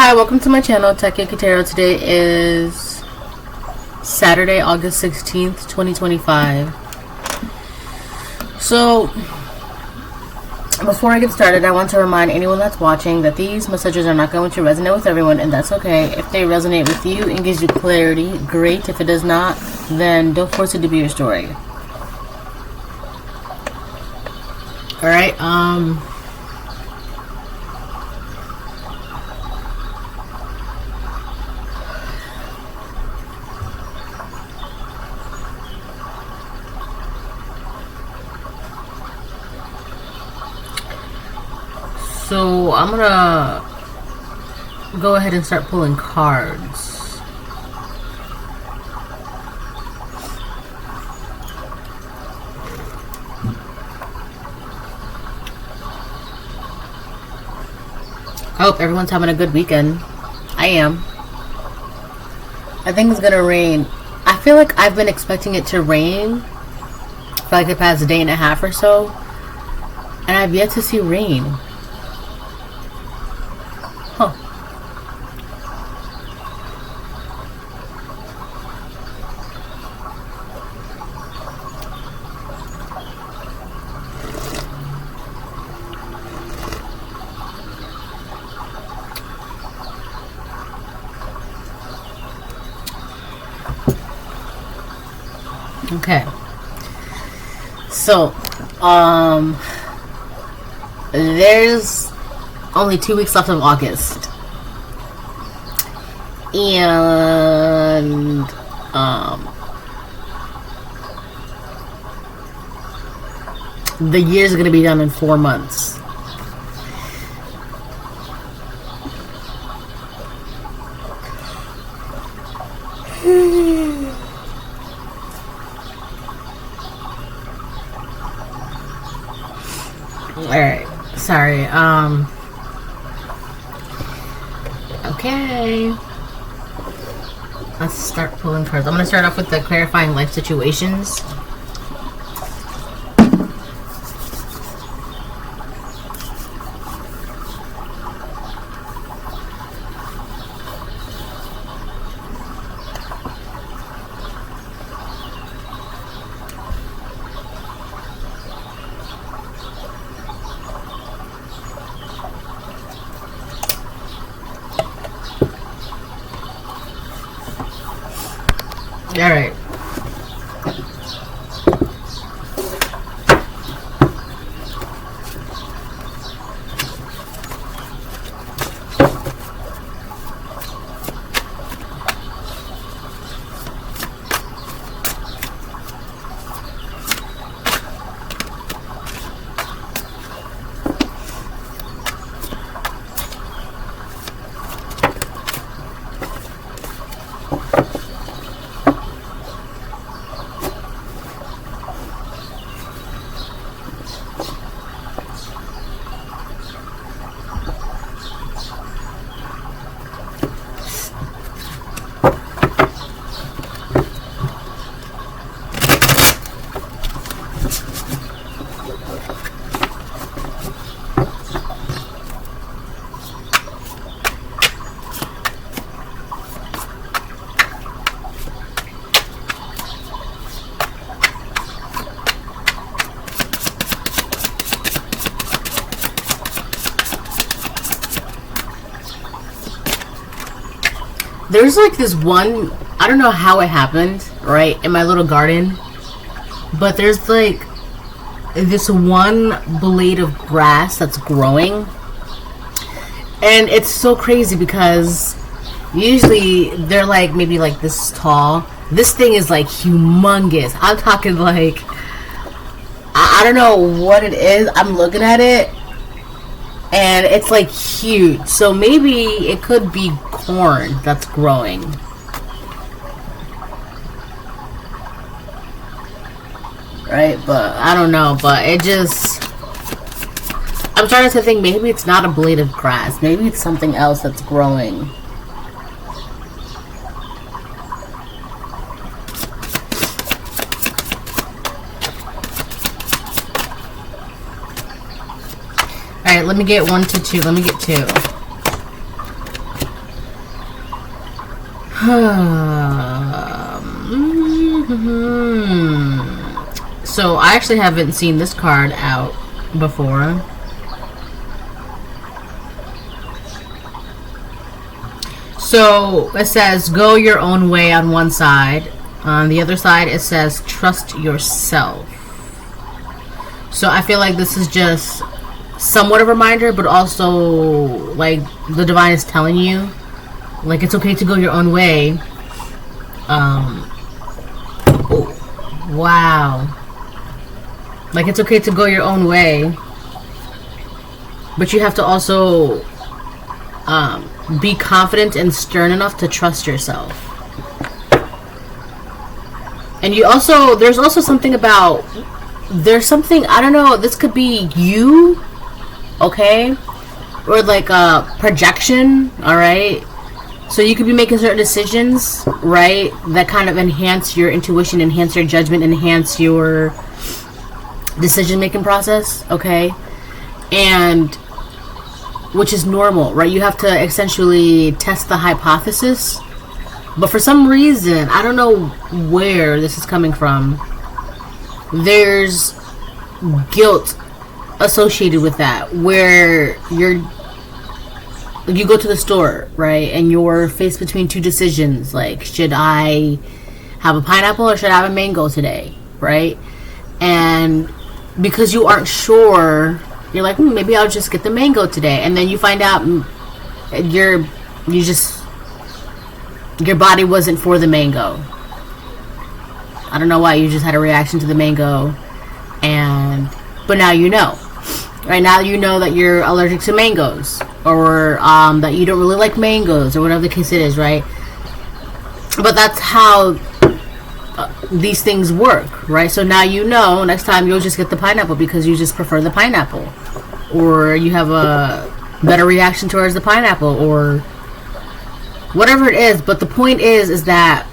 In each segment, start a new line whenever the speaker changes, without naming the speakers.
Hi, welcome to my channel, Techie Katero. Today is Saturday, August 16th, 2025. So, before I get started, I want to remind anyone that's watching that these messages are not going to resonate with everyone, and that's okay. If they resonate with you and gives you clarity, great. If it does not, then don't force it to be your story. Alright, so I'm gonna go ahead and start pulling cards. I hope everyone's having a good weekend. I am. I think it's gonna rain. I feel like I've been expecting it to rain for like the past day and a half or so, and I've yet to see rain. Huh. Okay. So, there's only 2 weeks left of August, and the year's gonna be done in 4 months. Alright, sorry, okay. Let's start pulling cards. I'm gonna start off with the clarifying life situations. All right. There's like this one, I don't know how it happened, right, in my little garden, but there's like this one blade of grass that's growing, and it's so crazy because usually they're like maybe like this tall. This thing is like humongous. I'm talking like, I don't know what it is. I'm looking at it and it's like huge, so maybe it could be corn that's growing. Right, but I don't know, but it just, I'm starting to think maybe it's not a blade of grass, maybe it's something else that's growing. Alright, let me get 1 to 2. Let me get 2. So I actually haven't seen this card out before. So it says go your own way on one side. On the other side it says trust yourself. So I feel like this is just somewhat of a reminder, but also like the divine is telling you like it's okay to go your own way. Oh, wow. Like it's okay to go your own way, but you have to also be confident and stern enough to trust yourself. And you also, there's also something about, there's something, I don't know, this could be you, okay? Or like a projection, alright? So you could be making certain decisions, right? That kind of enhance your intuition, enhance your judgment, enhance your decision-making process, okay? And which is normal, right? You have to essentially test the hypothesis. But for some reason, I don't know where this is coming from, there's guilt associated with that, where you go to the store, right? And you're faced between two decisions, like, should I have a pineapple or should I have a mango today, right? And because you aren't sure, you're like, maybe I'll just get the mango today. And then you find out your body wasn't for the mango. I don't know why, you just had a reaction to the mango. But now you know. Right now you know that you're allergic to mangoes. Or that you don't really like mangoes, or whatever the case it is, right? But that's how these things work, right? So now you know, next time you'll just get the pineapple because you just prefer the pineapple, or you have a better reaction towards the pineapple, or whatever it is. But the point is that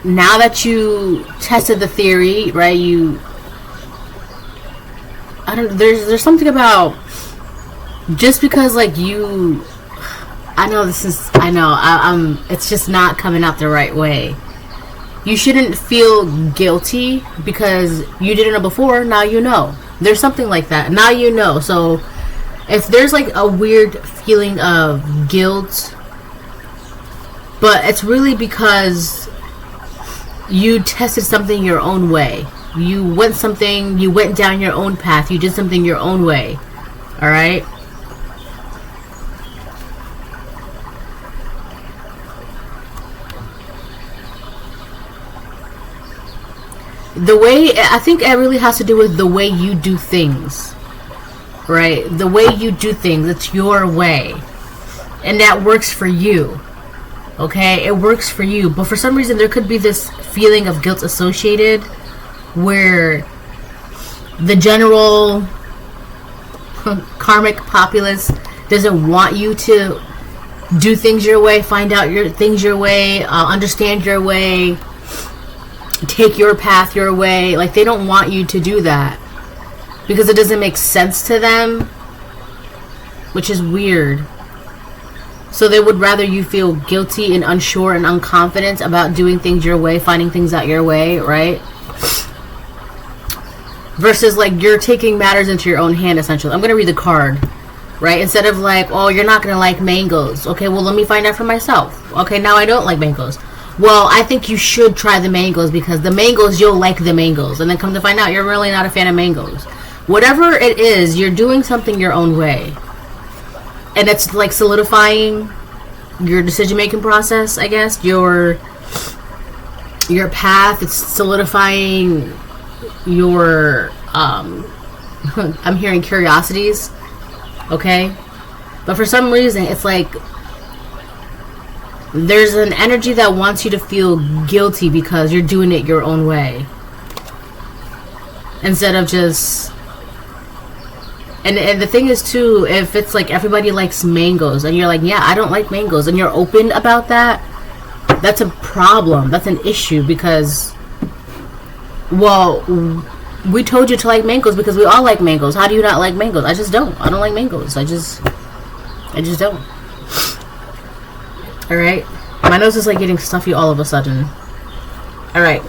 now that you tested the theory, right? There's something about, just because like you, it's just not coming out the right way. You shouldn't feel guilty because you didn't know before. Now you know. There's something like that. Now you know. So if there's like a weird feeling of guilt, but it's really because you tested something your own way. You went down your own path. You did something your own way. Alright? The way, I think it really has to do with the way you do things, right? The way you do things, it's your way, and that works for you, okay? It works for you, but for some reason there could be this feeling of guilt associated, where the general karmic populace doesn't want you to do things your way, find out things your way, understand your way, take your path your way. Like, they don't want you to do that because it doesn't make sense to them, which is weird. So they would rather you feel guilty and unsure and unconfident about doing things your way, finding things out your way, right? Versus like you're taking matters into your own hand, essentially. I'm gonna read the card, right? Instead of like, oh, you're not gonna like mangoes. Okay, well, let me find out for myself. Okay, now I don't like mangoes. Well, I think you should try the mangoes because the mangoes, you'll like the mangoes. And then come to find out you're really not a fan of mangoes. Whatever it is, you're doing something your own way. And it's like solidifying your decision-making process, I guess. Your path. It's solidifying your, I'm hearing curiosities. Okay? But for some reason, it's like there's an energy that wants you to feel guilty because you're doing it your own way. Instead of just... And the thing is, too, if it's like everybody likes mangoes, and you're like, yeah, I don't like mangoes, and you're open about that, that's a problem. That's an issue because, well, we told you to like mangoes because we all like mangoes. How do you not like mangoes? I just don't. I don't like mangoes. I just don't. Alright? my nose is like getting stuffy all of a sudden. Alright.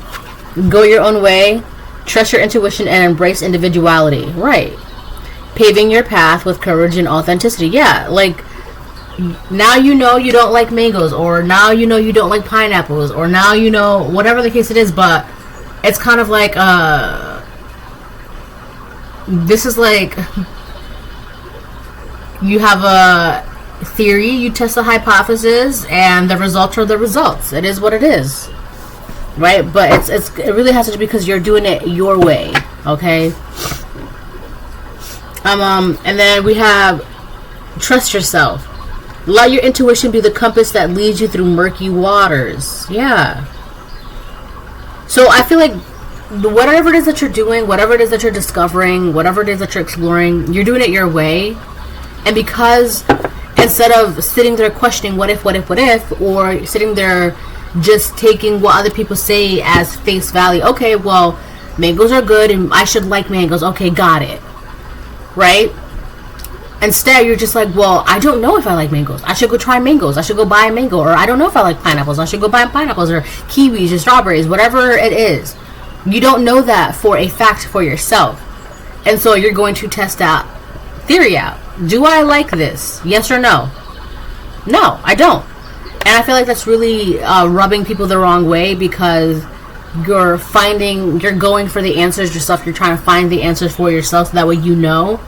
Go your own way. Trust your intuition and embrace individuality. Right. Paving your path with courage and authenticity. Yeah, like, now you know you don't like mangoes, or now you know you don't like pineapples, or now you know, whatever the case it is, but it's kind of like, this is like, you have a theory, you test the hypothesis, and the results are the results. It is what it is. Right? But it really has to do because you're doing it your way. Okay? And then we have trust yourself. Let your intuition be the compass that leads you through murky waters. Yeah. So I feel like whatever it is that you're doing, whatever it is that you're discovering, whatever it is that you're exploring, you're doing it your way. And because instead of sitting there questioning what if, or sitting there just taking what other people say as face value, okay, well, mangoes are good and I should like mangoes. Okay, got it. Right? Instead, you're just like, well, I don't know if I like mangoes. I should go try mangoes. I should go buy a mango. Or I don't know if I like pineapples. I should go buy pineapples or kiwis or strawberries, whatever it is. You don't know that for a fact for yourself. And so you're going to test that theory out. Do I like this? Yes or no? No, I don't. And I feel like that's really rubbing people the wrong way, because you're going for the answers yourself. You're trying to find the answers for yourself, so that way you know.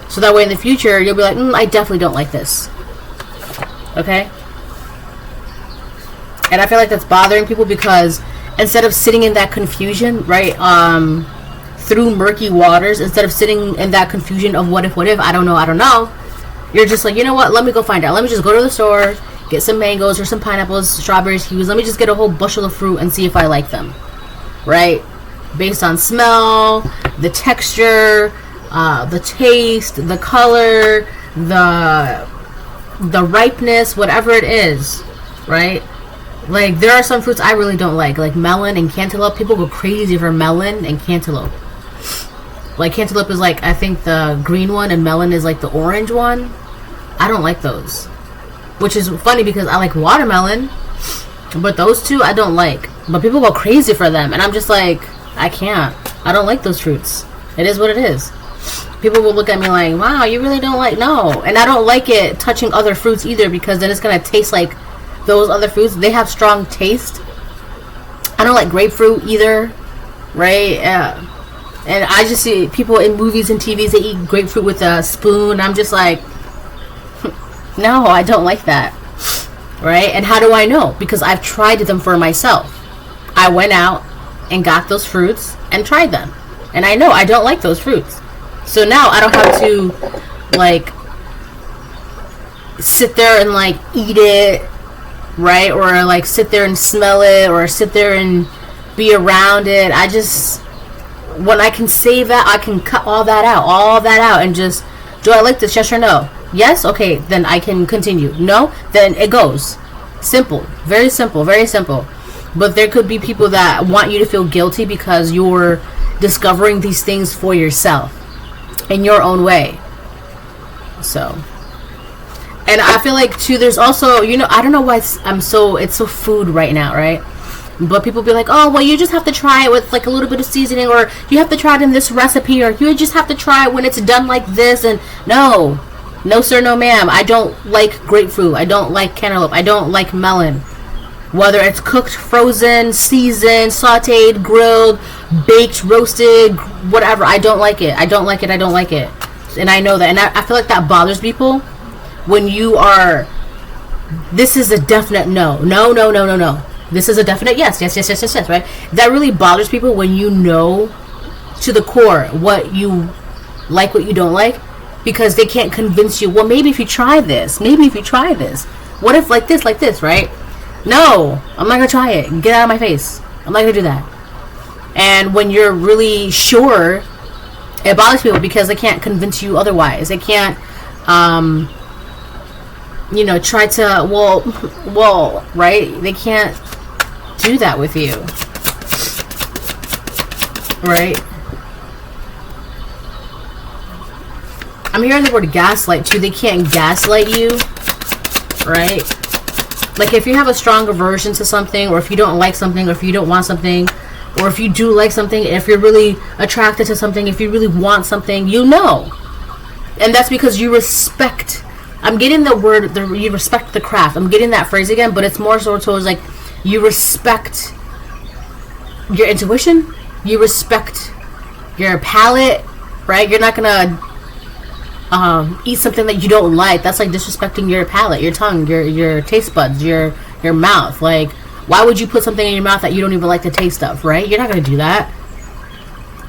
So that way in the future, you'll be like, I definitely don't like this. Okay? And I feel like that's bothering people, because instead of sitting in that confusion, right, through murky waters, instead of sitting in that confusion of what if, I don't know, you're just like, you know what, let me go find out. Let me just go to the store, get some mangoes or some pineapples, strawberries, kiwis. Let me just get a whole bushel of fruit and see if I like them. Right? Based on smell, the texture, the taste, the color, the ripeness, whatever it is, right? Like, there are some fruits I really don't like melon and cantaloupe. People go crazy for melon and cantaloupe. Like, cantaloupe is like, I think, the green one, and melon is like the orange one. I don't like those, which is funny because I like watermelon, but those two I don't like. But people go crazy for them, and I'm just like, I can't. I don't like those fruits. It is what it is. People will look at me like, wow, you really don't like... No. And I don't like it touching other fruits either, because then it's going to taste like those other fruits. They have strong taste. I don't like grapefruit either. Right? And I just see people in movies and TVs, they eat grapefruit with a spoon. I'm just like, no, I don't like that. Right? And how do I know? Because I've tried them for myself. I went out and got those fruits and tried them. And I know I don't like those fruits. So now I don't have to, like, sit there and, like, eat it, right? Or, like, sit there and smell it, or sit there and be around it. I just, when I can save that, I can cut all that out, and just, do I like this, yes or no? Yes? Okay, then I can continue. No? Then it goes. Simple. Very simple. Very simple. But there could be people that want you to feel guilty because you're discovering these things for yourself in your own way. So, and I feel like too, there's also, you know, I don't know why it's so food right now, right? But people be like, oh, well, you just have to try it with like a little bit of seasoning, or you have to try it in this recipe, or you just have to try it when it's done like this. And no sir, no ma'am, I don't like grapefruit, I don't like cantaloupe, I don't like melon. Whether it's cooked, frozen, seasoned, sauteed, grilled, baked, roasted, whatever, I don't like it. I don't like it. And I know that. And I feel like that bothers people when you are, this is a definite no. No. This is a definite yes, right? That really bothers people when you know to the core what you like, what you don't like, because they can't convince you, well, maybe if you try this. What if like this, right? No, I'm not going to try it. Get out of my face. I'm not going to do that. And when you're really sure, it bothers people because they can't convince you otherwise. They can't, try to, well, right? They can't do that with you. Right? I'm hearing the word gaslight too. They can't gaslight you. Right? Like if you have a strong aversion to something, or if you don't like something, or if you don't want something, or if you do like something, if you're really attracted to something, if you really want something, you know. And that's because you respect. I'm getting the word, you respect the craft. I'm getting that phrase again, but it's more so towards like you respect your intuition, you respect your palate, right? You're not gonna eat something that you don't like. That's like disrespecting your palate, your tongue, your taste buds, your mouth. Like, why would you put something in your mouth that you don't even like the taste of, right? You're not gonna do that,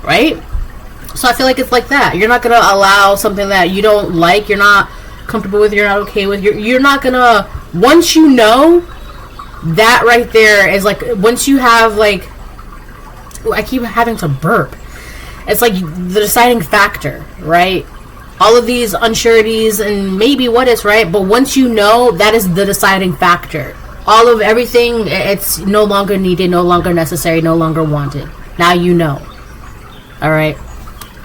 right? So I feel like it's like that. You're not gonna allow something that you don't like, you're not comfortable with, you're not okay with. You're not gonna. Once you know, that right there is like, once you have like, I keep having to burp. It's like the deciding factor, right? All of these unsureties and maybe what is, right? But once you know, that is the deciding factor. All of everything, it's no longer needed, no longer necessary, no longer wanted. Now you know. Alright?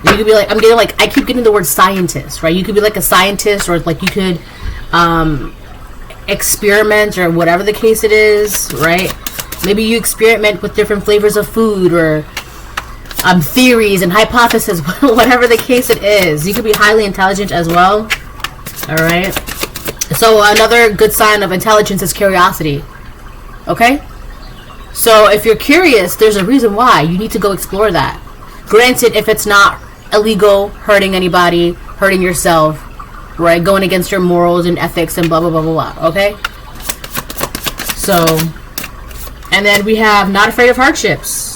You could be like, I'm getting like, I keep getting the word scientist, right? You could be like a scientist, or like you could experiment, or whatever the case it is, right? Maybe you experiment with different flavors of food, or theories and hypotheses, whatever the case it is. You could be highly intelligent as well. Alright? So another good sign of intelligence is curiosity. Okay? So if you're curious, there's a reason why. You need to go explore that. Granted, if it's not illegal, hurting anybody, hurting yourself, right? Going against your morals and ethics and blah, blah, blah, blah, blah. Okay? So, and then we have not afraid of hardships.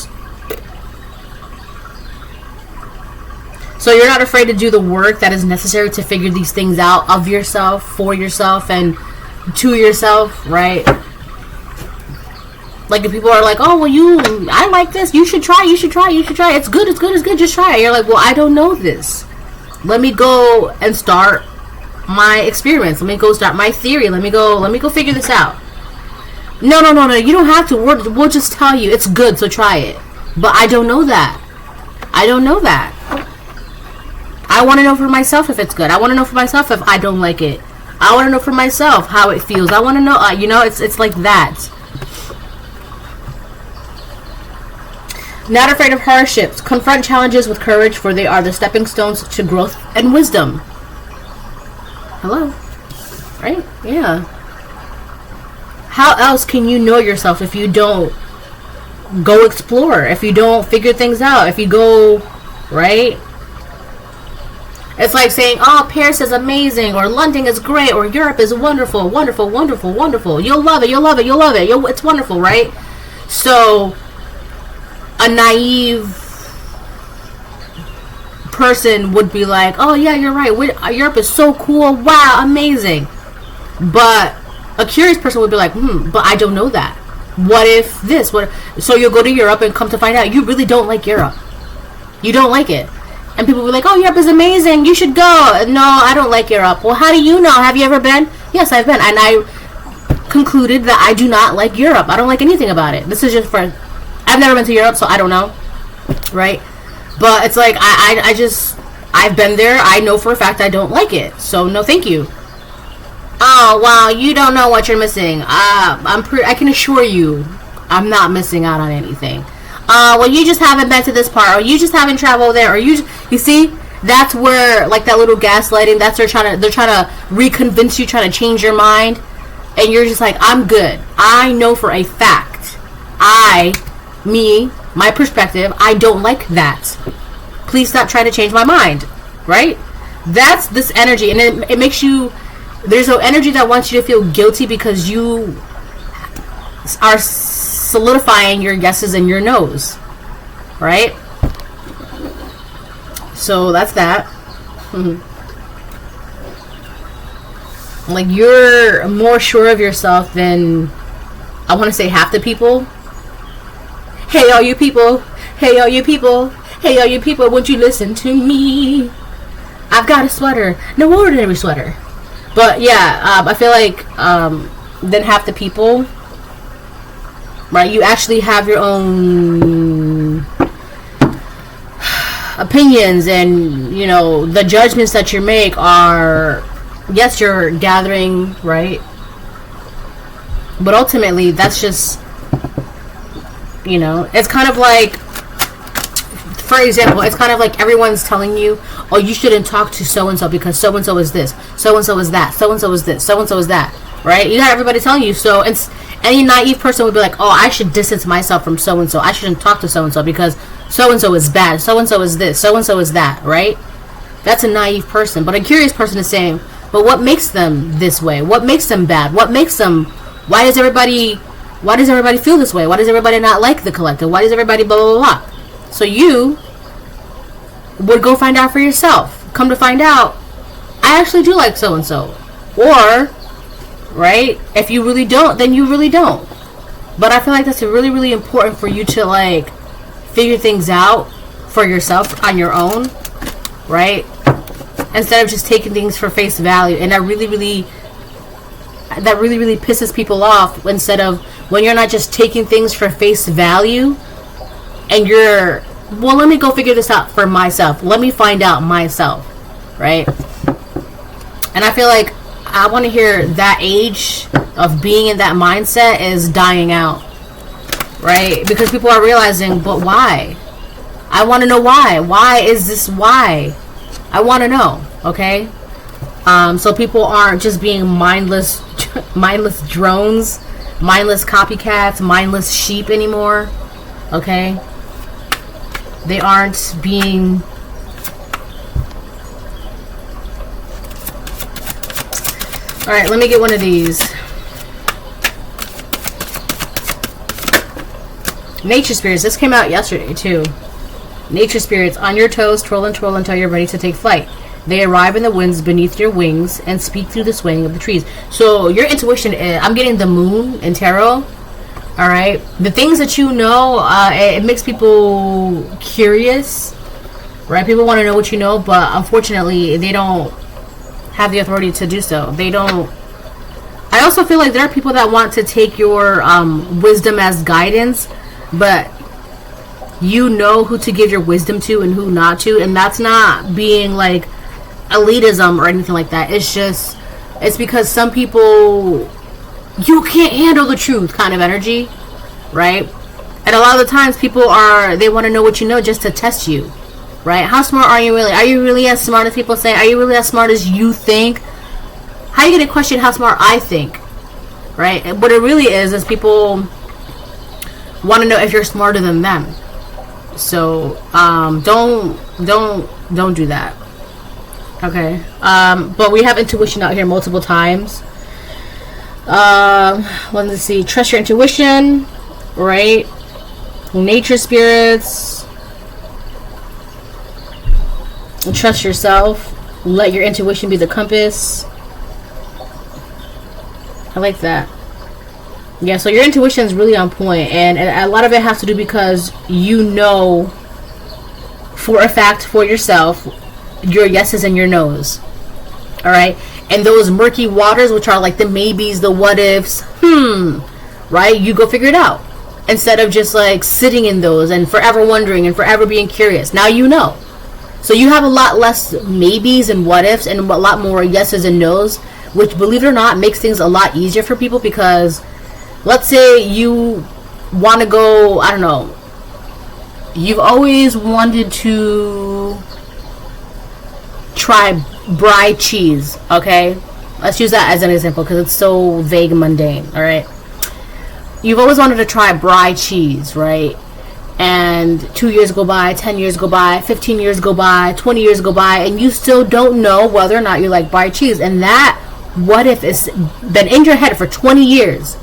So you're not afraid to do the work that is necessary to figure these things out of yourself, for yourself, and to yourself, right? Like if people are like, oh, well, I like this, you should try, it's good, just try it. You're like, well, I don't know this. Let me go and start my experiments. Let me go start my theory. Let me go figure this out. No, you don't have to. We'll just tell you, it's good, so try it. But I don't know that. I want to know for myself if it's good. I want to know for myself if I don't like it. I want to know for myself how it feels. I want to know, it's like that. Not afraid of hardships. Confront challenges with courage, for they are the stepping stones to growth and wisdom. Hello? Right? Yeah. How else can you know yourself if you don't go explore? If you don't figure things out? If you go, right? It's like saying, oh, Paris is amazing, or London is great, or Europe is wonderful. You'll love it. It's wonderful, right? So, a naive person would be like, oh, yeah, you're right. Europe is so cool. Wow, amazing. But a curious person would be like, but I don't know that. What if this? So you'll go to Europe and come to find out you really don't like Europe. You don't like it. And people will be like, oh, Europe is amazing, you should go. No, I don't like Europe. Well, how do you know? Have you ever been? Yes, I've been. And I concluded that I do not like Europe. I don't like anything about it. This is just for... I've never been to Europe, so I don't know. Right? But it's like, I've been there. I know for a fact I don't like it. So, no thank you. Oh, wow, you don't know what you're missing. I can assure you, I'm not missing out on anything. Well, you just haven't been to this part, or you just haven't traveled there, or you see, that's where, like, that little gaslighting, that's where they're trying to reconvince you, trying to change your mind, and you're just like, I'm good. I know for a fact, my perspective, I don't like that. Please stop trying to change my mind, right? That's this energy, and it makes you, there's no energy that wants you to feel guilty because you are solidifying your yeses and your nos, right? So that's that. Like, you're more sure of yourself than, I want to say, half the people. Hey, all you people, won't you listen to me? I've got a sweater, no ordinary sweater. But yeah, I feel like then half the people, right, you actually have your own opinions, and you know the judgments that you make are, yes, you're gathering, right, But ultimately, that's just, you know, it's kind of like, for example, it's kind of like everyone's telling you, oh, you shouldn't talk to so-and-so because so-and-so is this, so-and-so is that, so-and-so is this, so-and-so is that, right? You got everybody telling you. So it's, any naive person would be like, oh, I should distance myself from so-and-so. I shouldn't talk to so-and-so because so-and-so is bad, so-and-so is this, so-and-so is that, right? That's a naive person. But a curious person is saying, but what makes them this way? What makes them bad? What makes them, why does everybody feel this way? Why does everybody not like the collective? Why does everybody blah, blah, blah? So you would go find out for yourself. Come to find out, I actually do like so-and-so. Or, right, if you really don't, then you really don't. But I feel like that's really, really important for you to, like, figure things out for yourself on your own, right? Instead of just taking things for face value. And that really, really pisses people off, instead of when you're not just taking things for face value and you're, well, let me go figure this out for myself. Let me find out myself, right? And I feel like I want to hear that age of being in that mindset is dying out, right? Because people are realizing, but why? I want to know why. Why is this? Why? I want to know, okay? So people aren't just being mindless drones, mindless copycats, mindless sheep anymore, okay? They aren't being... Alright, let me get one of these. Nature Spirits. This came out yesterday, too. Nature Spirits, on your toes, twirl and twirl until you're ready to take flight. They arrive in the winds beneath your wings and speak through the swaying of the trees. So your intuition is, I'm getting the moon in tarot. Alright, the things that you know, it makes people curious, right? People want to know what you know, but unfortunately they don't have the authority to do so. They don't. I also feel like there are people that want to take your wisdom as guidance, but you know who to give your wisdom to and who not to, and that's not being like elitism or anything like that. It's just, it's because some people, you can't handle the truth kind of energy, right? And a lot of the times people are, they want to know what you know just to test you, right? How smart are you really? Are you really as smart as people say? Are you really as smart as you think? How are you going to question how smart I think, right? And what it really is people want to know if you're smarter than them. So don't do that, okay? But we have intuition out here multiple times. Let's see. Trust your intuition, right? Nature Spirits. Trust yourself. Let your intuition be the compass. I like that. Yeah, so your intuition is really on point, and a lot of it has to do because you know for a fact for yourself your yeses and your nos. Alright? And those murky waters, which are like the maybes, the what ifs, right? You go figure it out. Instead of just like sitting in those and forever wondering and forever being curious. Now you know. So you have a lot less maybes and what ifs and a lot more yeses and nos, which, believe it or not, makes things a lot easier for people. Because let's say you want to go, I don't know, you've always wanted to try brie cheese, okay? Let's use that as an example because it's so vague and mundane, alright? You've always wanted to try brie cheese, right? And 2 years go by, 10 years go by, 15 years go by, 20 years go by, and you still don't know whether or not you like brie cheese. And that what if it's been in your head for 20 years.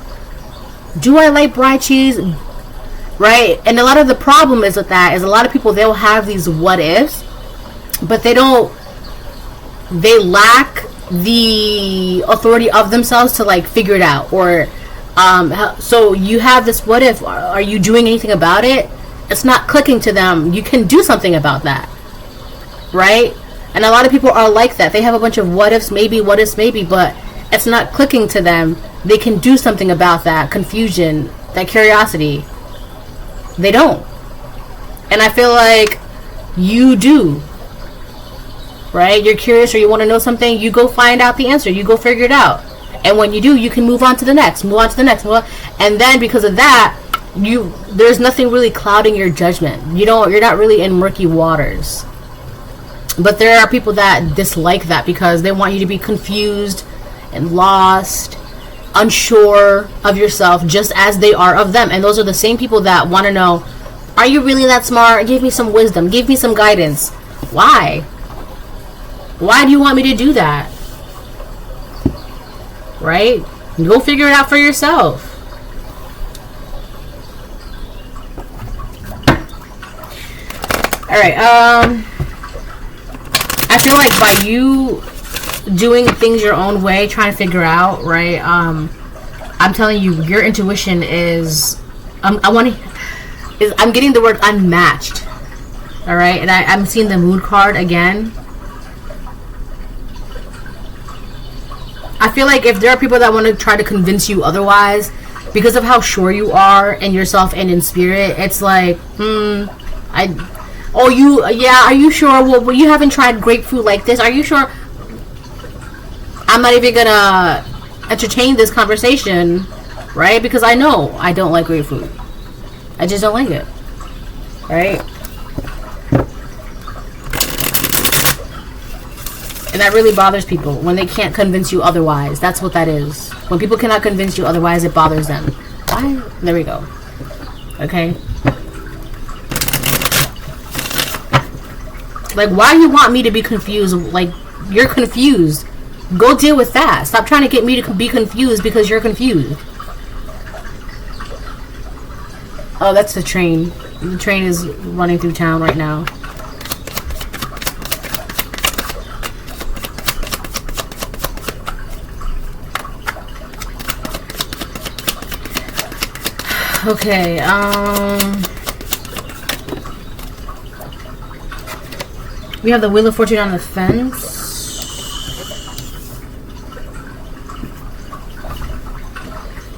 Do I like brie cheese? Right? And a lot of the problem is with that is a lot of people, they'll have these what ifs, but they lack the authority of themselves to like figure it out. Or so you have this what if, are you doing anything about it? It's not clicking to them. You can do something about that, right? And a lot of people are like that. They have a bunch of what ifs, maybe, what ifs, maybe, but it's not clicking to them. They can do something about that confusion, that curiosity. They don't. And I feel like you do, right? You're curious or you want to know something, you go find out the answer. You go figure it out. And when you do, you can move on to the next, and then because of that, there's nothing really clouding your judgment. You're not really in murky waters. But there are people that dislike that because they want you to be confused and lost, unsure of yourself, just as they are of them. And those are the same people that want to know, are you really that smart? Give me some wisdom. Give me some guidance. Why? Why do you want me to do that? Right? Go figure it out for yourself. Alright, I feel like by you doing things your own way, trying to figure out, right? I'm telling you, your intuition is, I'm getting the word unmatched. Alright, and I'm seeing the moon card again. I feel like if there are people that want to try to convince you otherwise, because of how sure you are in yourself and in spirit, it's like, are you sure? Well, you haven't tried grapefruit like this. Are you sure? I'm not even gonna entertain this conversation, right? Because I know I don't like grapefruit. I just don't like it, right? And that really bothers people when they can't convince you otherwise. That's what that is. When people cannot convince you otherwise, it bothers them. Why? There we go. Okay. Like, why do you want me to be confused? Like, you're confused. Go deal with that. Stop trying to get me to be confused because you're confused. Oh, that's the train. The train is running through town right now. Okay, we have the Wheel of Fortune on the fence.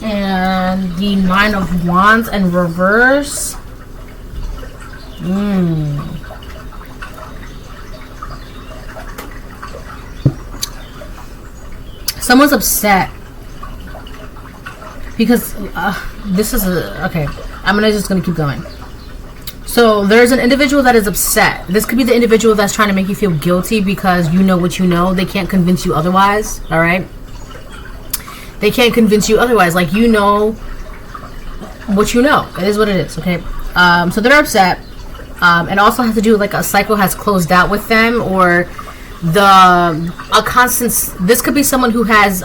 And the Nine of Wands in reverse. Someone's upset. Because this is okay. I'm just gonna keep going. So there's an individual that is upset. This could be the individual that's trying to make you feel guilty because you know what you know. They can't convince you otherwise. All right. They can't convince you otherwise. Like, you know what you know. It is what it is. Okay. So they're upset. And also has to do with, like, a cycle has closed out with them, or a constant. This could be someone who has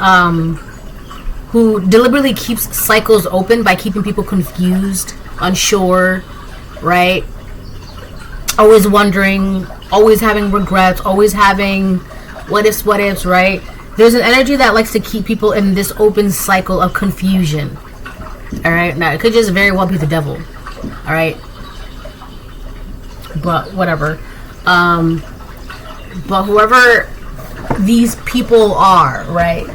who deliberately keeps cycles open by keeping people confused, unsure, right? Always wondering, always having regrets, always having what ifs, right? There's an energy that likes to keep people in this open cycle of confusion. Alright? Now, it could just very well be the devil. Alright? But, whatever. But whoever these people are, right?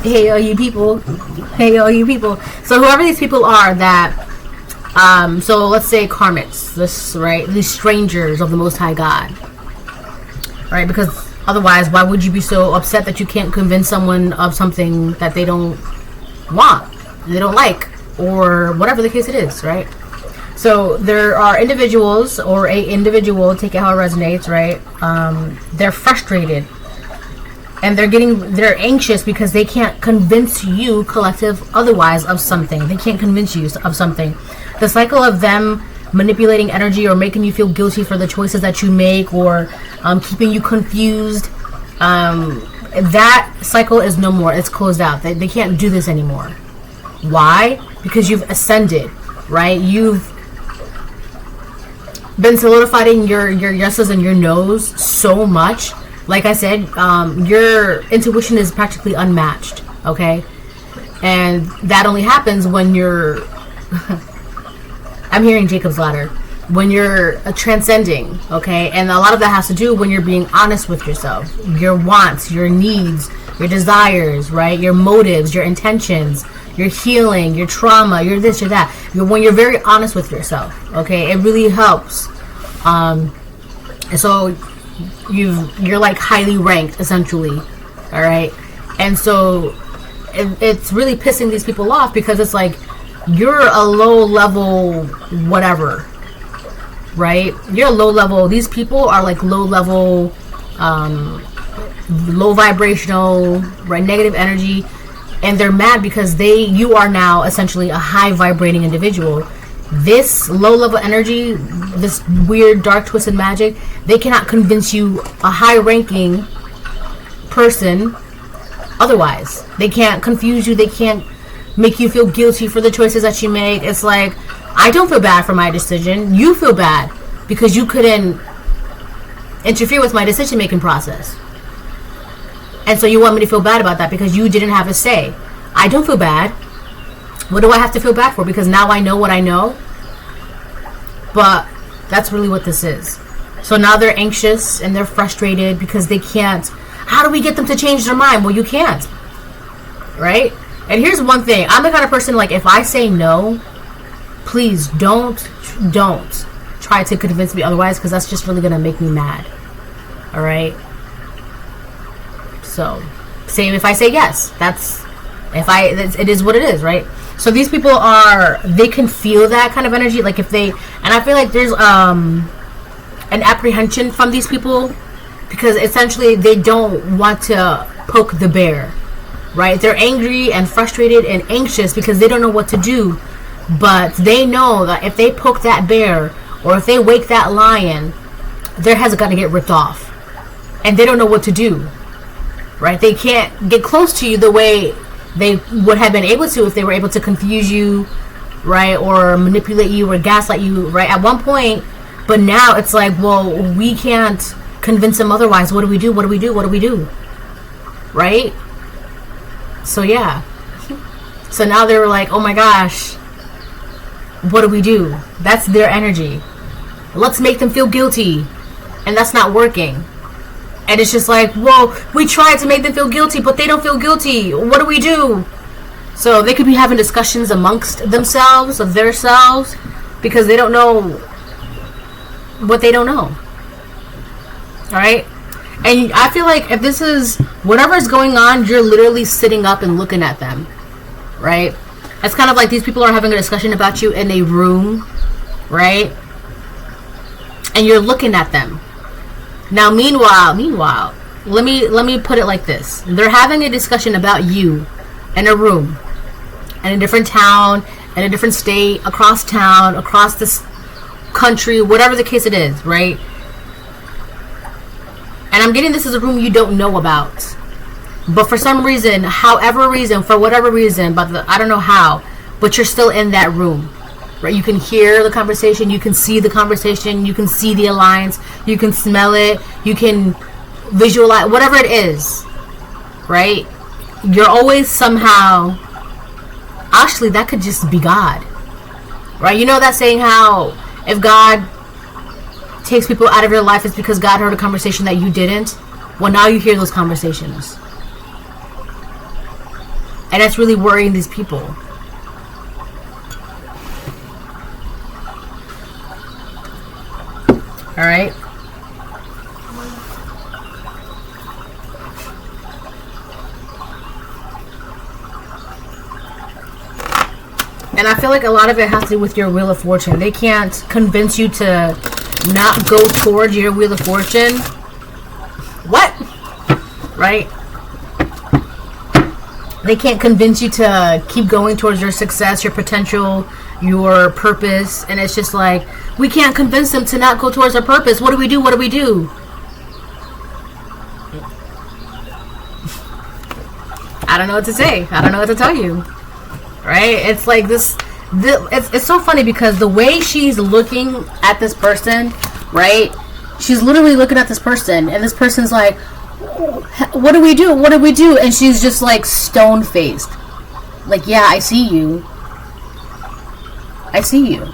Hey, all you people. Hey, all you people. So whoever these people are that, so let's say karmics, this, right? These strangers of the Most High God. Right? Because otherwise, why would you be so upset that you can't convince someone of something that they don't want, they don't like, or whatever the case it is, right? So there are individuals, or a individual, take it how it resonates, right? They're frustrated. And they're anxious because they can't convince you, collective, otherwise of something. They can't convince you of something. The cycle of them manipulating energy or making you feel guilty for the choices that you make, or keeping you confused, that cycle is no more. It's closed out. They can't do this anymore. Why? Because you've ascended, right? You've been solidifying your yeses and your nos so much. Like I said, your intuition is practically unmatched, okay? And that only happens when you're... I'm hearing Jacob's Ladder. When you're transcending, okay? And a lot of that has to do when you're being honest with yourself. Your wants, your needs, your desires, right? Your motives, your intentions, your healing, your trauma, your this, your that. When you're very honest with yourself, okay? It really helps. And so... you're like highly ranked, essentially, all right? And so it's really pissing these people off, because it's like, you're a low level whatever, right? You're a low level. These people are like low level, low vibrational, right, negative energy, and they're mad because you are now essentially a high vibrating individual. This low level energy, this weird dark twisted magic, they cannot convince you, a high ranking person, otherwise. They can't confuse you. They can't make you feel guilty for the choices that you make. It's like, I don't feel bad for my decision. You feel bad because you couldn't interfere with my decision making process. And so you want me to feel bad about that because you didn't have a say. I don't feel bad. What do I have to feel bad for? Because now I know what I know. But that's really what this is. So now they're anxious and they're frustrated because they can't. How do we get them to change their mind? Well, you can't. Right? And here's one thing. I'm the kind of person, like, if I say no, please don't try to convince me otherwise, because that's just really going to make me mad. All right? So, same if I say yes. It is what it is, right? So these people they can feel that kind of energy. Like, and I feel like there's an apprehension from these people, because essentially they don't want to poke the bear. Right? They're angry and frustrated and anxious because they don't know what to do. But they know that if they poke that bear, or if they wake that lion, their heads are going to get ripped off. And they don't know what to do. Right? They can't get close to you the way they would have been able to if they were able to confuse you, right? Or manipulate you or gaslight you, right? At one point. But now it's like, well, we can't convince them otherwise. What do we do? What do we do? What do we do? Right? So yeah. So now they're like, oh my gosh, what do we do? That's their energy. Let's make them feel guilty. And that's not working. And it's just like, well, we tried to make them feel guilty, but they don't feel guilty. What do we do? So they could be having discussions amongst themselves, of their selves, because they don't know what they don't know. Alright? And I feel like if this is whatever's going on, you're literally sitting up and looking at them, right? It's kind of like these people are having a discussion about you in a room, right? And you're looking at them. Now, meanwhile, let me put it like this: they're having a discussion about you in a room, in a different town, in a different state, across town, across this country, whatever the case it is, right? And I'm getting this as a room you don't know about. But for some reason, for whatever reason, I don't know how, but you're still in that room. Right? You can hear the conversation, you can see the conversation, you can see the alliance, you can smell it, you can visualize, whatever it is. Right? You're always somehow, actually, that could just be God. Right? You know that saying, how if God takes people out of your life, it's because God heard a conversation that you didn't. Well, now you hear those conversations. And that's really worrying these people. Alright? And I feel like a lot of it has to do with your Wheel of Fortune. They can't convince you to not go towards your Wheel of Fortune. What? Right? They can't convince you to keep going towards your success, your potential, your purpose. And it's just like, we can't convince them to not go towards their purpose. What do we do? What do we do? I don't know what to say. I don't know what to tell you. Right? It's like this it's so funny because the way she's looking at this person, right? She's literally looking at this person, and this person's like, what do we do? What do we do? And she's just like stone-faced. Like, yeah, I see you. I see you.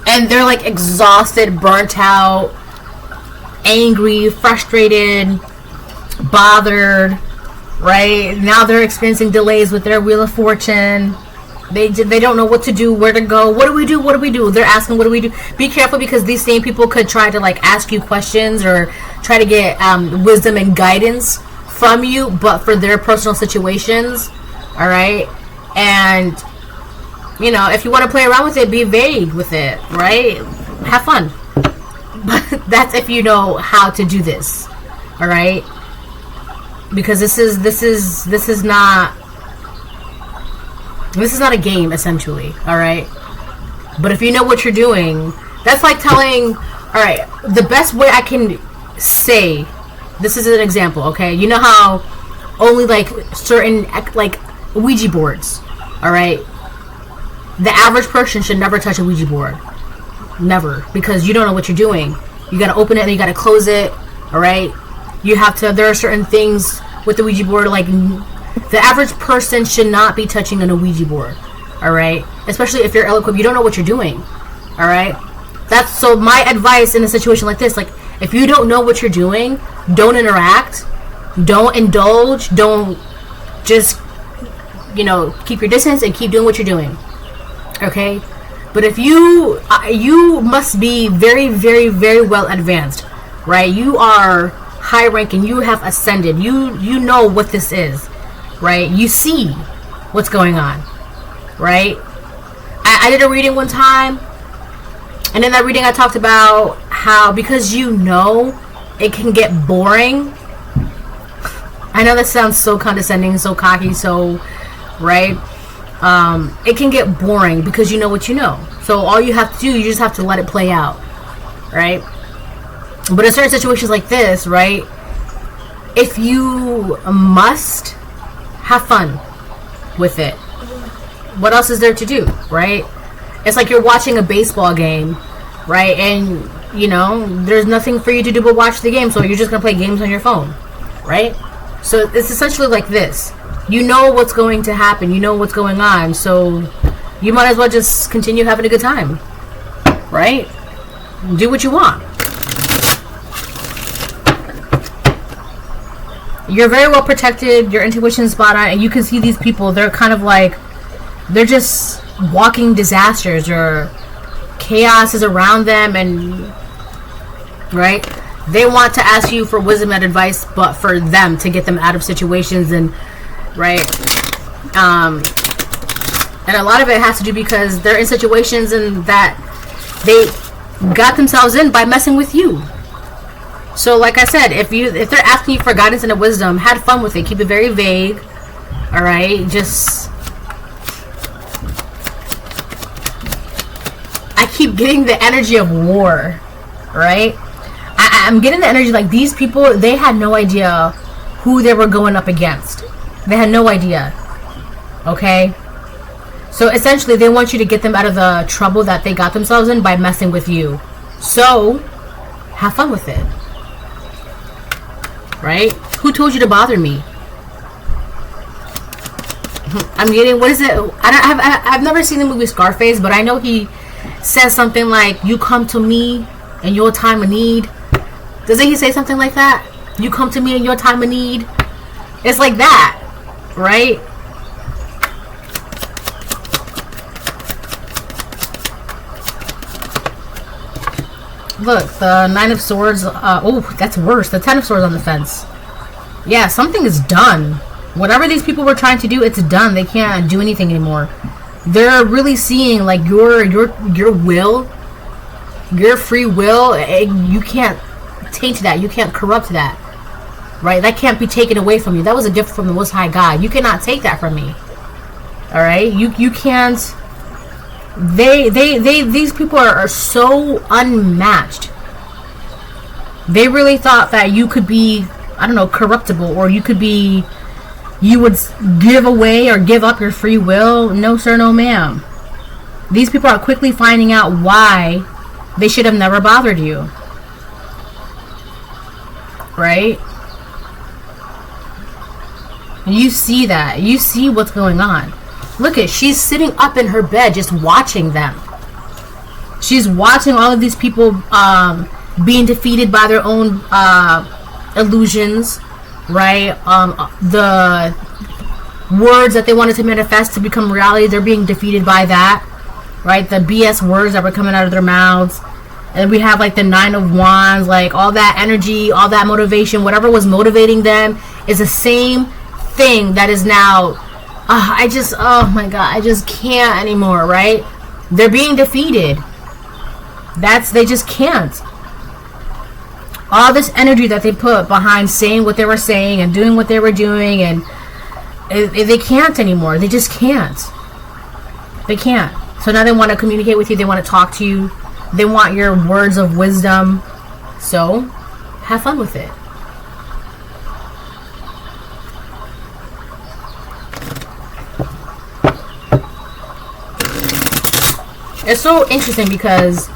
And they're like exhausted, burnt out, angry, frustrated, bothered, right? Now they're experiencing delays with their Wheel of Fortune. They don't know what to do, where to go. What do we do? What do we do? They're asking, what do we do? Be careful, because these same people could try to like ask you questions or try to get wisdom and guidance from you, but for their personal situations. All right, and you know, if you want to play around with it, be vague with it, right? Have fun. But that's if you know how to do this. All right, because this is not a game, essentially. All right, but if you know what you're doing, that's like telling. All right, the best way I can say this is an example. Okay, you know how only like certain like Ouija boards. All right, the average person should never touch a Ouija board. Never, because you don't know what you're doing. You gotta open it and you gotta close it. All right, you have to. There are certain things with the Ouija board, like the average person should not be touching an Ouija board. All right, especially if you're ill-equipped, you don't know what you're doing. All right, that's so. My advice in a situation like this, like if you don't know what you're doing, don't interact, don't indulge, don't just keep your distance and keep doing what you're doing. Okay. But if you must be very, very, very well advanced, right? You are high ranking. You have ascended. You know what this is, right? You see what's going on, right? I did a reading one time, and in that reading I talked about how because it can get boring. I know that sounds so condescending, so cocky, so right. It can get boring because you know what you know. So all you have to do, you just have to let it play out, right? But in certain situations like this, right, if you must, have fun with it. What else is there to do, right? It's like you're watching a baseball game, right? And, there's nothing for you to do but watch the game, so you're just going to play games on your phone, right? So it's essentially like this. You know what's going to happen. You know what's going on. So you might as well just continue having a good time. Right? Do what you want. You're very well protected. Your intuition's spot on. And you can see these people. They're kind of like, they're just walking disasters, or chaos is around them. And, right? They want to ask you for wisdom and advice, but for them to get them out of situations and right, and a lot of it has to do because they're in situations and that they got themselves in by messing with you. So, like I said, if they're asking you for guidance and wisdom, have fun with it. Keep it very vague. All right, just I keep getting the energy of war. Right, I'm getting the energy like these people. They had no idea who they were going up against. They had no idea. Okay? So essentially they want you to get them out of the trouble that they got themselves in by messing with you. So have fun with it. Right? Who told you to bother me? I'm getting, what is it? I've never seen the movie Scarface, but I know he says something like, you come to me in your time of need. Doesn't he say something like that? You come to me in your time of need. It's like that. Right? Look, the Nine of Swords. Oh, that's worse. The Ten of Swords on the fence. Yeah, something is done. Whatever these people were trying to do, it's done. They can't do anything anymore. They're really seeing like your will, your free will. You can't taint that. You can't corrupt that. Right? That can't be taken away from you. That was a gift from the Most High God. You cannot take that from me. All right? You can't. These people are so unmatched. They really thought that you could be, I don't know, corruptible, or you would give away or give up your free will. No, sir, no, ma'am. These people are quickly finding out why they should have never bothered you. Right? You see that. You see what's going on. Look at, she's sitting up in her bed just watching them. She's watching all of these people being defeated by their own illusions, right? The words that they wanted to manifest to become reality, they're being defeated by that, right? The BS words that were coming out of their mouths. And we have like the Nine of Wands, like all that energy, all that motivation, whatever was motivating them is the same thing that is now, oh my God, I just can't anymore, right? They're being defeated. They just can't. All this energy that they put behind saying what they were saying and doing what they were doing, and they can't anymore. They just can't. They can't. So now they want to communicate with you. They want to talk to you. They want your words of wisdom. So have fun with it. It's so interesting because,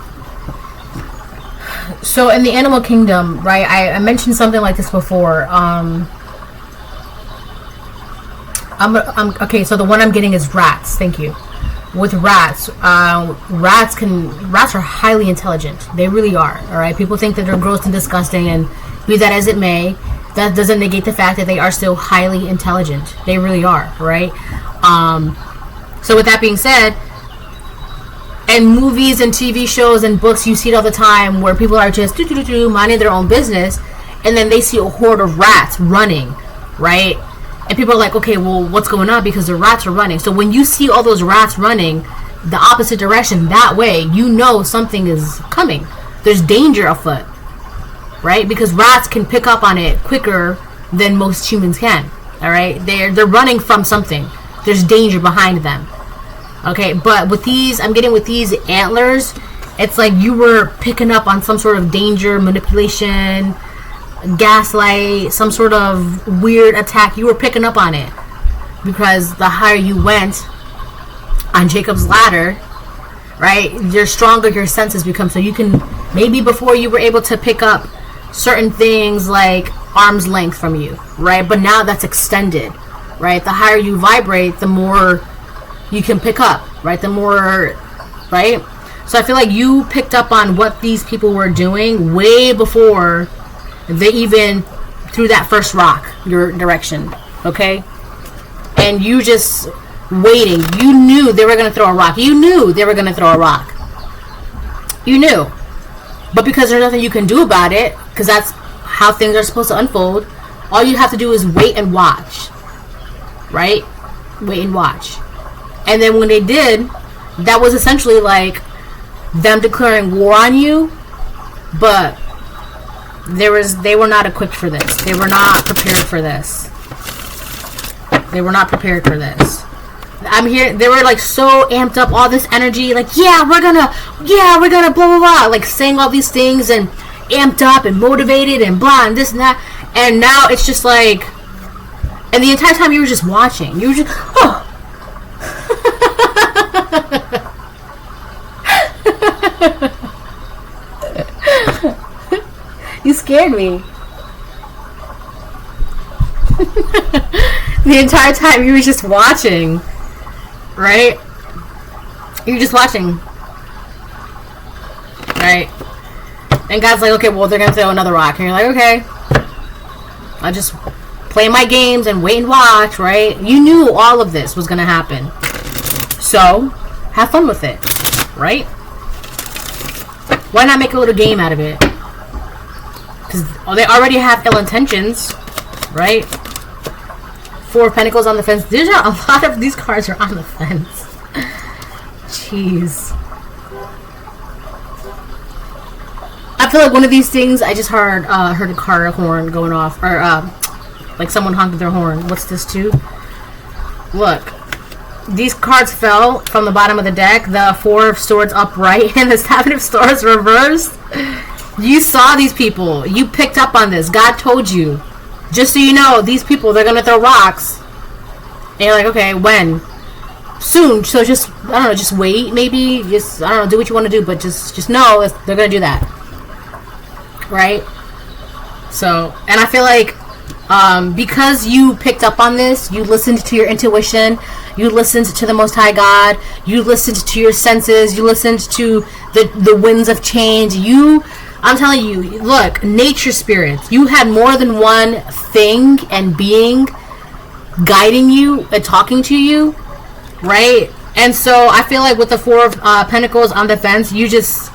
so in the animal kingdom, right, I mentioned something like this before. Okay, so the one I'm getting is rats. Thank you. With rats, rats are highly intelligent. They really are. All right, people think that they're gross and disgusting, and be that as it may, that doesn't negate the fact that they are still highly intelligent. They really are, right? So with that being said, in movies and TV shows and books, you see it all the time where people are just minding their own business, and then they see a horde of rats running, right? And people are like, okay, well, what's going on? Because the rats are running. So when you see all those rats running the opposite direction that way, you know something is coming. There's danger afoot, right? Because rats can pick up on it quicker than most humans can. All right, they're running from something. There's danger behind them. Okay, but with these, I'm getting with these antlers, it's like you were picking up on some sort of danger, manipulation, gaslight, some sort of weird attack. You were picking up on it because the higher you went on Jacob's ladder, right, the stronger your senses become. So you can, maybe before you were able to pick up certain things like arm's length from you, right, but now that's extended, right? The higher you vibrate, the more you can pick up, right? The more, right? So I feel like you picked up on what these people were doing way before they even threw that first rock your direction, okay? And you just waiting. You knew they were going to throw a rock. You knew they were going to throw a rock. You knew. But because there's nothing you can do about it, because that's how things are supposed to unfold, all you have to do is wait and watch, right? Wait and watch. And then when they did, that was essentially like them declaring war on you, but they were not equipped for this. They were not prepared for this. They were not prepared for this. I'm here. They were like so amped up, all this energy, like we're gonna blah blah blah, like saying all these things and amped up and motivated and blah and this and that. And now it's just like, and the entire time you were just watching. You were just You scared me. The entire time you were just watching, right? You were just watching, right? And God's like, okay, well, they're gonna throw another rock, and you're like, okay, I'll just play my games and wait and watch, right? You knew all of this was gonna happen, so have fun with it, right? Why not make a little game out of it? Because they already have ill intentions, right? Four of Pentacles on the fence. There's a lot of these cards are on the fence. Jeez. I feel like one of these things, I just heard a car horn going off, or like someone honked their horn. What's this too? Look, these cards fell from the bottom of the deck. The Four of Swords upright and the Seven of Swords reversed. You saw these people. You picked up on this. God told you. Just so you know, these people, they're going to throw rocks. And you're like, okay, when? Soon. So just, I don't know, just wait, maybe. Just, I don't know, do what you want to do. But just know if they're going to do that. Right? So, and I feel like because you picked up on this, you listened to your intuition, you listened to the Most High God, you listened to your senses, you listened to the winds of change. I'm telling you, look, nature spirits, you had more than one thing and being guiding you and talking to you, right? And so I feel like with the Four of Pentacles on the fence, you just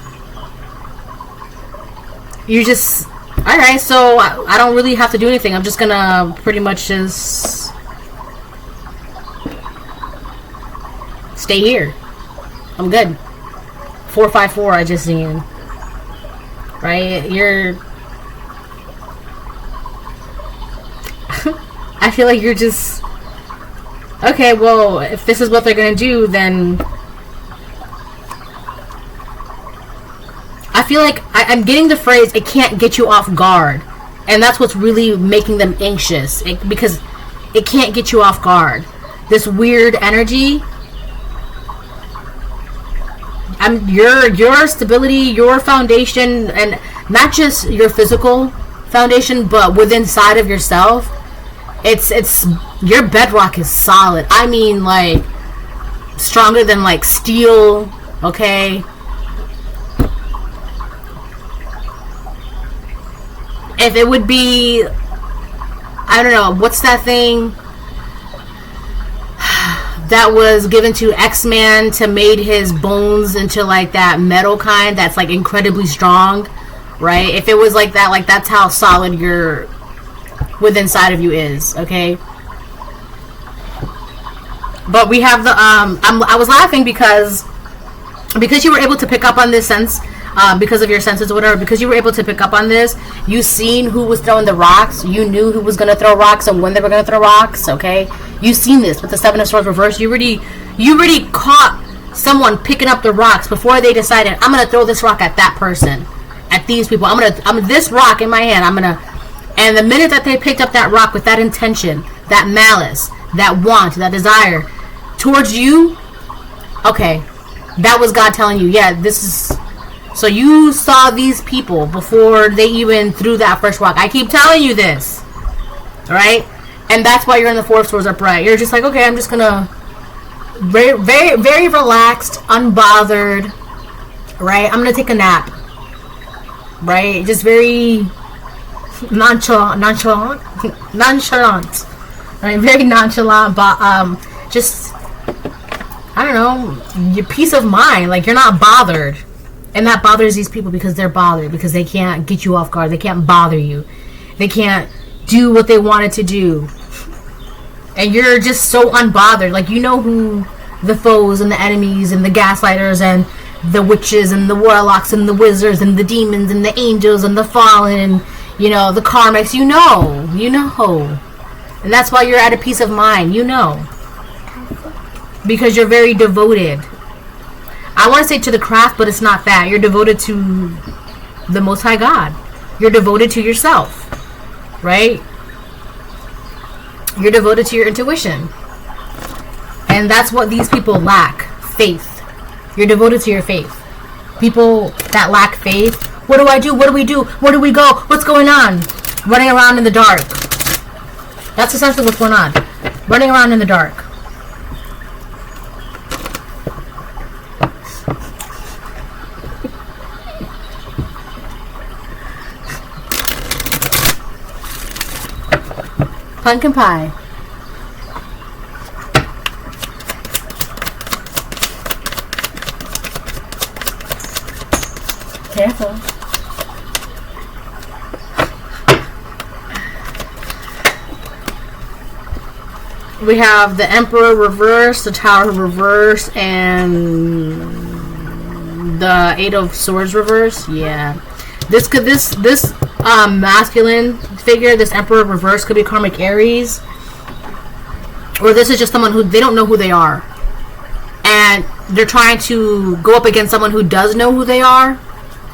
You just... Alright, so I don't really have to do anything. I'm just gonna pretty much just... stay here. I'm good. 454 I just seen. Right? You're... I feel like you're just... Okay, well, if this is what they're gonna do, then... I feel like I'm getting the phrase, it can't get you off guard. And that's what's really making them anxious. Because it can't get you off guard. This weird energy... your stability, your foundation, and not just your physical foundation, but within inside of yourself, it's your bedrock is solid. I mean, like, stronger than like steel. Okay, if it would be, I don't know, what's that thing that was given to X-Man to made his bones into like that metal kind that's like incredibly strong, right? If it was like that, like that's how solid your within inside of you is, okay? But we have the I was laughing because you were able to pick up on this sense, because of your senses or whatever, because you were able to pick up on this, you seen who was throwing the rocks, you knew who was gonna throw rocks and when they were gonna throw rocks, okay? You seen this with the Seven of Swords reverse. You already caught someone picking up the rocks before they decided, I'm gonna throw this rock at that person, at these people. I'm this rock in my hand. And the minute that they picked up that rock with that intention, that malice, that want, that desire towards you, okay, that was God telling you, yeah, this is. So you saw these people before they even threw that first rock. I keep telling you this, right? And that's why you're in the Four of Swords upright. You're just like, okay, I'm just gonna very, very, very relaxed, unbothered, right? I'm gonna take a nap, right? Just very nonchalant, right? Very nonchalant, but just, I don't know, your peace of mind. Like, you're not bothered. And that bothers these people because they're bothered, because they can't get you off guard. They can't bother you. They can't do what they wanted to do. And you're just so unbothered. Like, you know who the foes and the enemies and the gaslighters and the witches and the warlocks and the wizards and the demons and the angels and the fallen and, you know, the karmics. You know. And that's why you're at a peace of mind. You know. Because you're very devoted. I want to say to the craft, but it's not that. You're devoted to the Most High God. You're devoted to yourself. Right? You're devoted to your intuition. And that's what these people lack. Faith. You're devoted to your faith. People that lack faith, what do I do? What do we do? Where do we go? What's going on? Running around in the dark. That's essentially what's going on. Running around in the dark. Pumpkin pie. Careful. We have the Emperor reverse, the Tower reverse, and the Eight of Swords reverse. Yeah. This masculine figure, this Emperor reverse, could be karmic Aries, or this is just someone who they don't know who they are, and they're trying to go up against someone who does know who they are,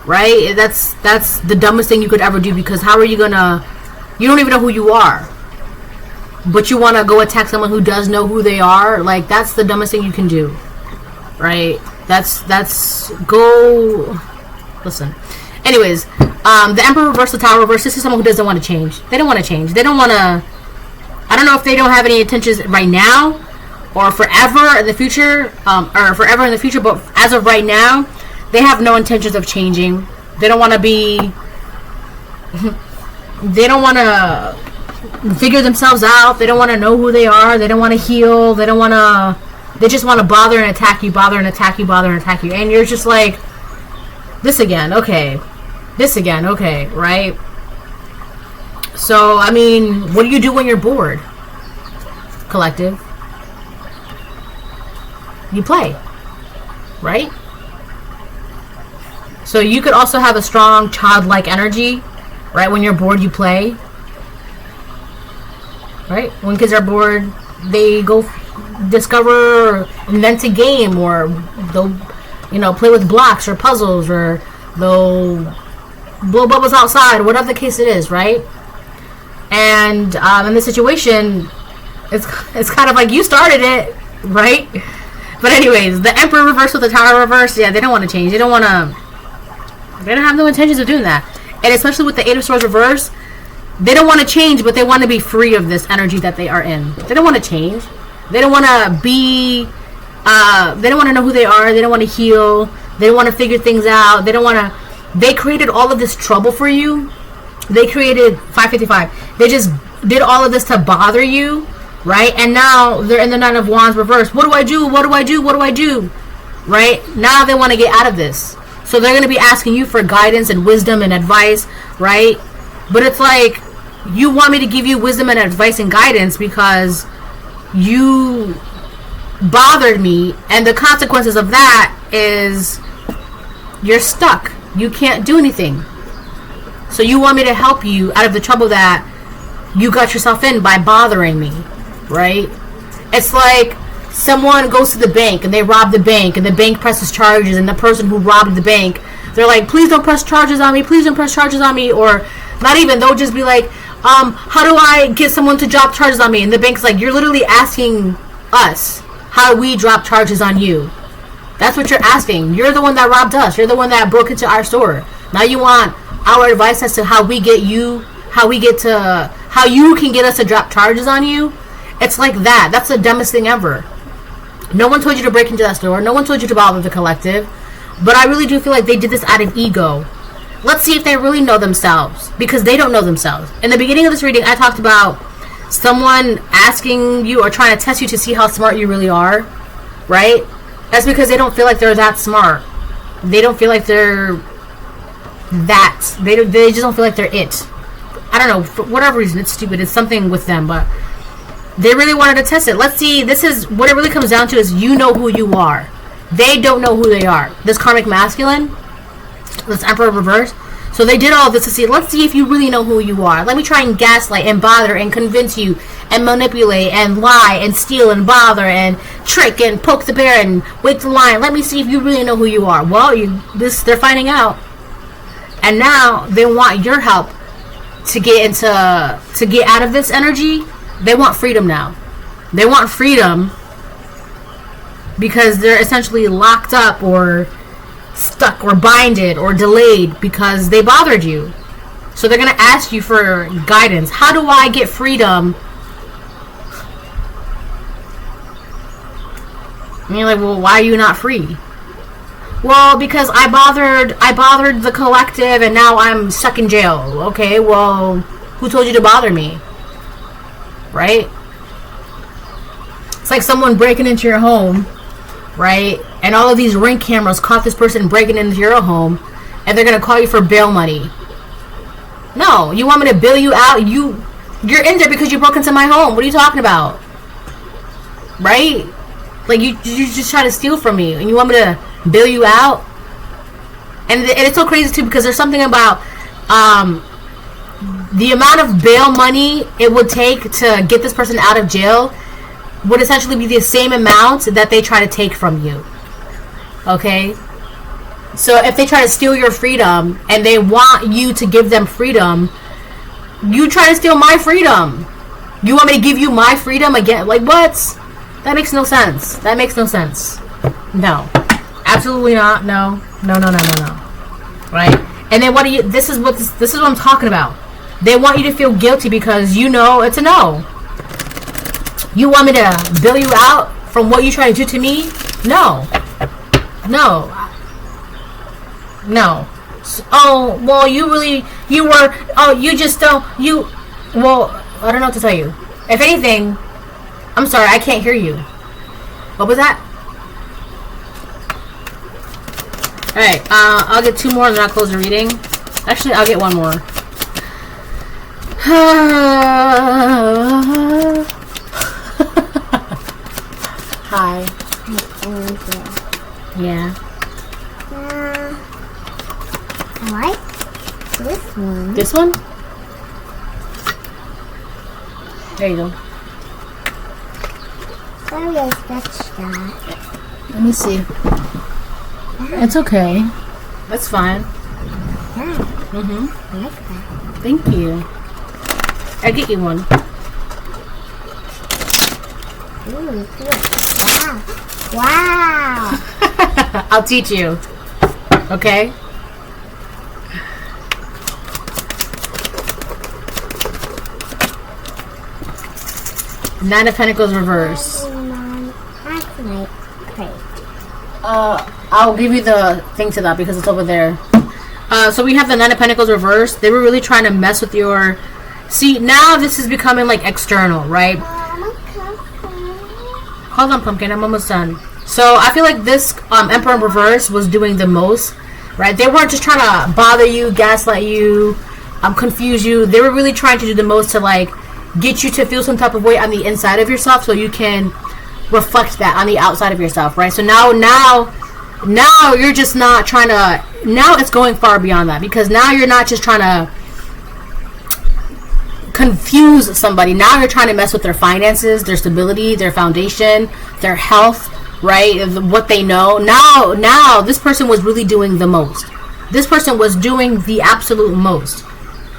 right? That's the dumbest thing you could ever do, because how are you gonna, you don't even know who you are, but you want to go attack someone who does know who they are. Like, that's the dumbest thing you can do, right? That's go listen. Anyways, the Emperor reverse, the Tower reverse, this is someone who doesn't want to change. They don't want to change. They don't want to... I don't know if they don't have any intentions right now or forever in the future, but as of right now, they have no intentions of changing. They don't want to be... They don't want to figure themselves out. They don't want to know who they are. They don't want to heal. They don't want to... They just want to bother and attack you, bother and attack you, bother and attack you. And you're just like... This again, okay. This again, okay, right? So, I mean, what do you do when you're bored? Collective. You play, right? So you could also have a strong childlike energy, right? When you're bored, you play, right? When kids are bored, they go discover or invent a game, or they'll, you know, play with blocks or puzzles, or they'll blow bubbles outside, whatever the case it is, right? And in this situation, it's kind of like you started it, right? But anyways, the Emperor reverse with the Tower reverse, yeah, they don't want to change. They don't have no intentions of doing that. And especially with the Eight of Swords reverse, they don't want to change, but they want to be free of this energy that they are in. They don't want to change. They don't want to be, they don't want to know who they are. They don't want to heal. They don't want to figure things out. They don't want to, they created all of this trouble for you. They created 555. They just did all of this to bother you, right? And now they're in the Nine of Wands reverse. What do I do? What do I do? What do I do? Right? Now they want to get out of this. So they're going to be asking you for guidance and wisdom and advice, right? But it's like, you want me to give you wisdom and advice and guidance because you bothered me, and the consequences of that is you're stuck. You can't do anything. So you want me to help you out of the trouble that you got yourself in by bothering me, right? It's like someone goes to the bank and they rob the bank, and the bank presses charges, and the person who robbed the bank, they're like, please don't press charges on me, please don't press charges on me. Or not even, they'll just be like, how do I get someone to drop charges on me? And the bank's like, you're literally asking us how we drop charges on you. That's what you're asking. You're the one that robbed us. You're the one that broke into our store. Now you want our advice as to how we get you, how you can get us to drop charges on you. It's like that. That's the dumbest thing ever. No one told you to break into that store. No one told you to bother the collective. But I really do feel like they did this out of ego. Let's see if they really know themselves, because they don't know themselves. In the beginning of this reading, I talked about someone asking you or trying to test you to see how smart you really are, right? That's because they don't feel like they're that smart. They don't feel like they're that. They just don't feel like they're it. I don't know, for whatever reason, it's stupid. It's something with them, but they really wanted to test it. Let's see. This is what it really comes down to, is you know who you are. They don't know who they are. This karmic masculine, this Emperor reverse. So they did all of this to see, let's see if you really know who you are. Let me try and gaslight and bother and convince you and manipulate and lie and steal and bother and trick and poke the bear and wait the lion. Let me see if you really know who you are. Well, they're finding out. And now they want your help to get out of this energy. They want freedom now. They want freedom because they're essentially locked up or stuck or binded or delayed because they bothered you. So they're going to ask you for guidance. How do I get freedom? And you're like, well, why are you not free? Well, because I bothered the collective and now I'm stuck in jail. Okay, well, who told you to bother me? Right? It's like someone breaking into your home, right? And all of these Ring cameras caught this person breaking into your home, and they're gonna call you for bail money. No, you want me to bail you out? You're in there because you broke into my home. What are you talking about? Right? Like you just try to steal from me, and you want me to bail you out? And it's so crazy too, because there's something about the amount of bail money it would take to get this person out of jail would essentially be the same amount that they try to take from you. Okay? So if they try to steal your freedom and they want you to give them freedom, you try to steal my freedom. You want me to give you my freedom again? Like, what? That makes no sense. That makes no sense. No. Absolutely not. No. No. Right? And then this is what I'm talking about. They want you to feel guilty because you know it's a no. You want me to bail you out from what you try to do to me? No. So, oh, well, well, I don't know what to tell you. If anything, I'm sorry, I can't hear you. What was that? Alright, I'll get two more and then I'll close the reading. Actually, I'll get one more. Hi. Yeah.
I like this one.
This one? There you go.
Sorry I scratched that.
Let me see. It's okay. That's fine.
Yeah.
Mm-hmm.
I like that.
Thank you. I'll get you one.
Ooh, cool. Wow. Wow.
I'll teach you. Okay? Nine of Pentacles reverse. I'll give you the thing to that because it's over there. So we have the Nine of Pentacles reverse. They were really trying to mess with your... See, now this is becoming like external, right? Hold on, Pumpkin. I'm almost done. So I feel like this Emperor in reverse was doing the most, right? They weren't just trying to bother you, gaslight you, confuse you. They were really trying to do the most to like get you to feel some type of way on the inside of yourself so you can reflect that on the outside of yourself, right? So now you're just not trying to... Now it's going far beyond that because now you're not just trying to confuse somebody. Now you're trying to mess with their finances, their stability, their foundation, their health, right? What they know. Now this person was really doing the most. This person was doing the absolute most.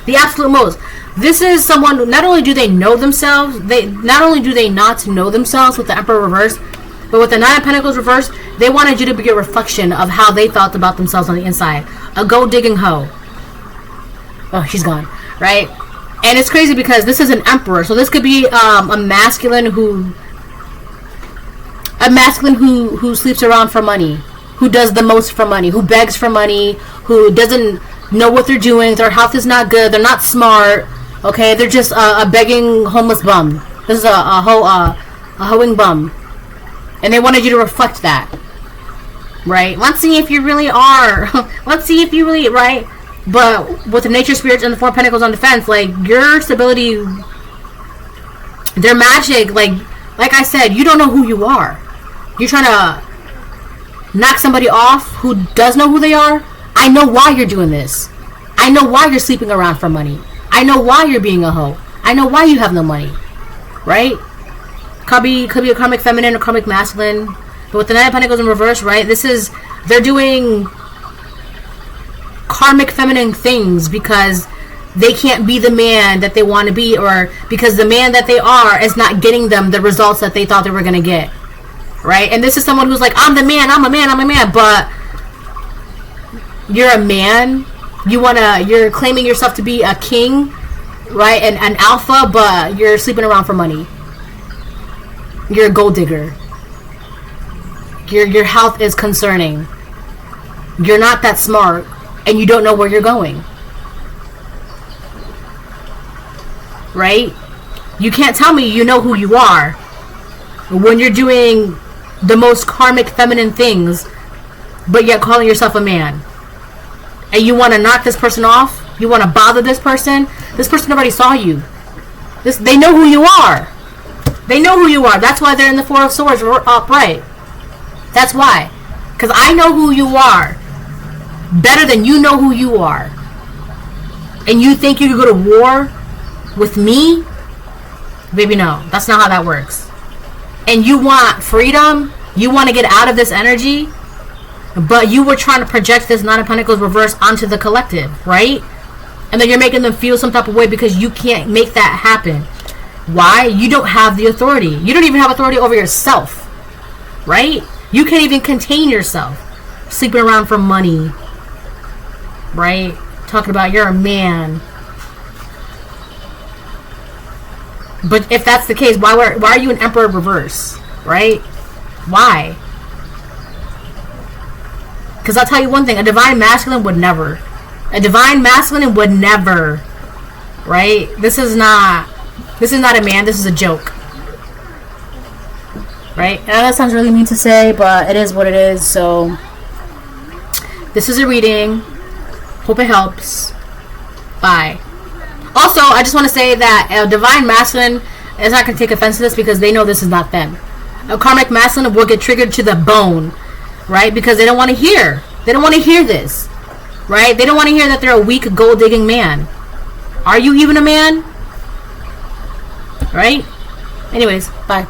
The absolute most. This is someone who not only do they know themselves, not only do they not know themselves with the Emperor reverse, but with the Nine of Pentacles reverse, they wanted you to be a reflection of how they felt about themselves on the inside. A gold-digging hoe. Oh, she's gone. Right? And it's crazy because this is an Emperor. So this could be a masculine who sleeps around for money. Who does the most for money. Who begs for money. Who doesn't know what they're doing. Their health is not good. They're not smart. Okay? They're just a begging homeless bum. This is a hoeing bum. And they wanted you to reflect that. Right? Let's see if you really are. Let's see if you really... Right? But with the nature spirits and the Four of Pentacles on defense, like, your stability... Their magic, like I said, you don't know who you are. You're trying to knock somebody off who does know who they are. I know why you're doing this. I know why you're sleeping around for money. I know why you're being a hoe. I know why you have no money. Right? Could be a karmic feminine or karmic masculine. But with the Nine of Pentacles in reverse, right? They're doing karmic feminine things because they can't be the man that they want to be, or because the man that they are is not getting them the results that they thought they were going to get. Right? And this is someone who's like, I'm the man, I'm a man, I'm a man. But you're a man. You're claiming yourself to be a king, right? And an alpha, but you're sleeping around for money. You're a gold digger. Your health is concerning. You're not that smart, and you don't know where you're going. Right? You can't tell me you know who you are when you're doing the most karmic feminine things, but yet calling yourself a man. And you want to knock this person off? You want to bother this person? This person already saw you. They know who you are. They know who you are. That's why they're in the Four of Swords upright. That's why. Because I know who you are better than you know who you are. And you think you could go to war with me? Baby, no. That's not how that works. And you want freedom? You want to get out of this energy? But you were trying to project this Nine of Pentacles reverse onto the collective, right? And then you're making them feel some type of way because you can't make that happen. Why? You don't have the authority. You don't even have authority over yourself. Right? You can't even contain yourself. Sleeping around for money. Right? Talking about you're a man. But if that's the case, why are you an Emperor reverse? Right? Why? Because I'll tell you one thing. A divine masculine would never. A divine masculine would never. Right? This is not a man. This is a joke. Right? I know that sounds really mean to say, but it is what it is. So, this is a reading. Hope it helps. Bye. Also, I just want to say that Divine Masculine is not going to take offense to this because they know this is not them. A Karmic Masculine will get triggered to the bone, right? Because they don't want to hear. They don't want to hear this, right? They don't want to hear that they're a weak, gold-digging man. Are you even a man? Right? Anyways, bye.